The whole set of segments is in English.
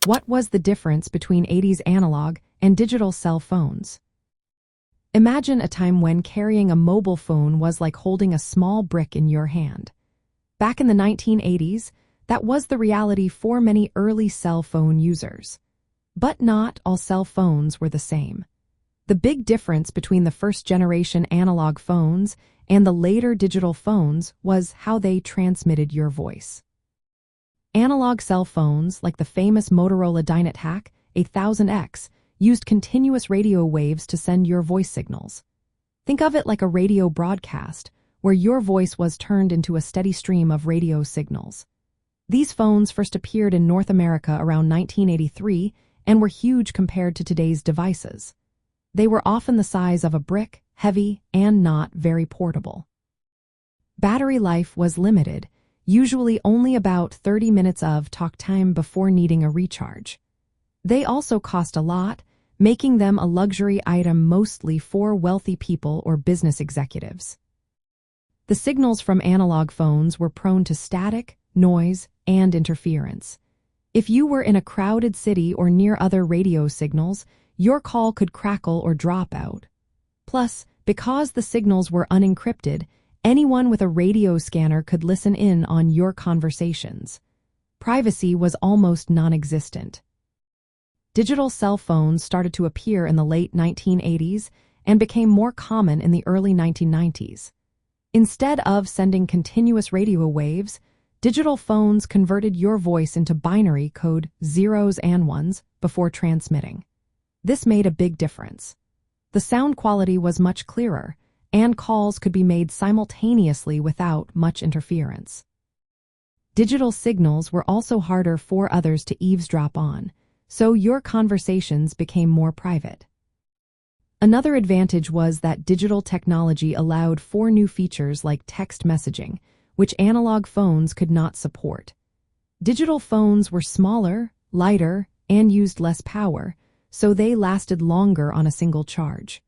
What was the difference between 80s analog and digital cell phones? Imagine a time when carrying a mobile phone was like holding a small brick in your hand. Back in the 1980s, that was the reality for many early cell phone users. But not all cell phones were the same. The big difference between the first-generation analog phones and the later digital phones was how they transmitted your voice. Analog cell phones, like the famous Motorola Dynatac 8000X, used continuous radio waves to send your voice signals. Think of it like a radio broadcast, where your voice was turned into a steady stream of radio signals. These phones first appeared in North America around 1983 and were huge compared to today's devices. They were often the size of a brick, heavy, and not very portable. Battery life was limited, usually only about 30 minutes of talk time before needing a recharge. They also cost a lot, making them a luxury item mostly for wealthy people or business executives. The signals from analog phones were prone to static, noise, and interference. If you were in a crowded city or near other radio signals, your call could crackle or drop out. Plus, because the signals were unencrypted, anyone with a radio scanner could listen in on your conversations. Privacy was almost non-existent. Digital cell phones started to appear in the late 1980s and became more common in the early 1990s. Instead of sending continuous radio waves, digital phones converted your voice into binary code zeros and ones before transmitting. This made a big difference. The sound quality was much clearer, and calls could be made simultaneously without much interference. Digital signals were also harder for others to eavesdrop on, so your conversations became more private. Another advantage was that digital technology allowed for new features like text messaging, which analog phones could not support. Digital phones were smaller, lighter, and used less power, so they lasted longer on a single charge.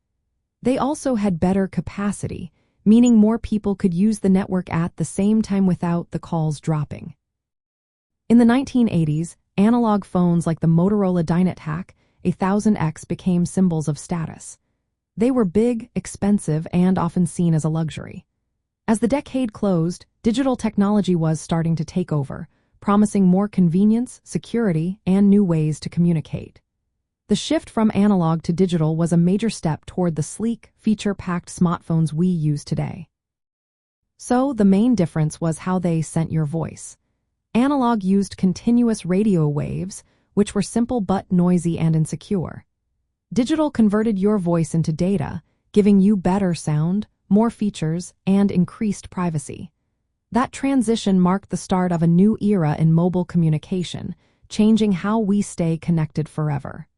They also had better capacity, meaning more people could use the network at the same time without the calls dropping. In the 1980s, analog phones like the Motorola Dynatac 8000X became symbols of status. They were big, expensive, and often seen as a luxury. As the decade closed, digital technology was starting to take over, promising more convenience, security, and new ways to communicate. The shift from analog to digital was a major step toward the sleek, feature-packed smartphones we use today. So, the main difference was how they sent your voice. Analog used continuous radio waves, which were simple but noisy and insecure. Digital converted your voice into data, giving you better sound, more features, and increased privacy. That transition marked the start of a new era in mobile communication, changing how we stay connected forever.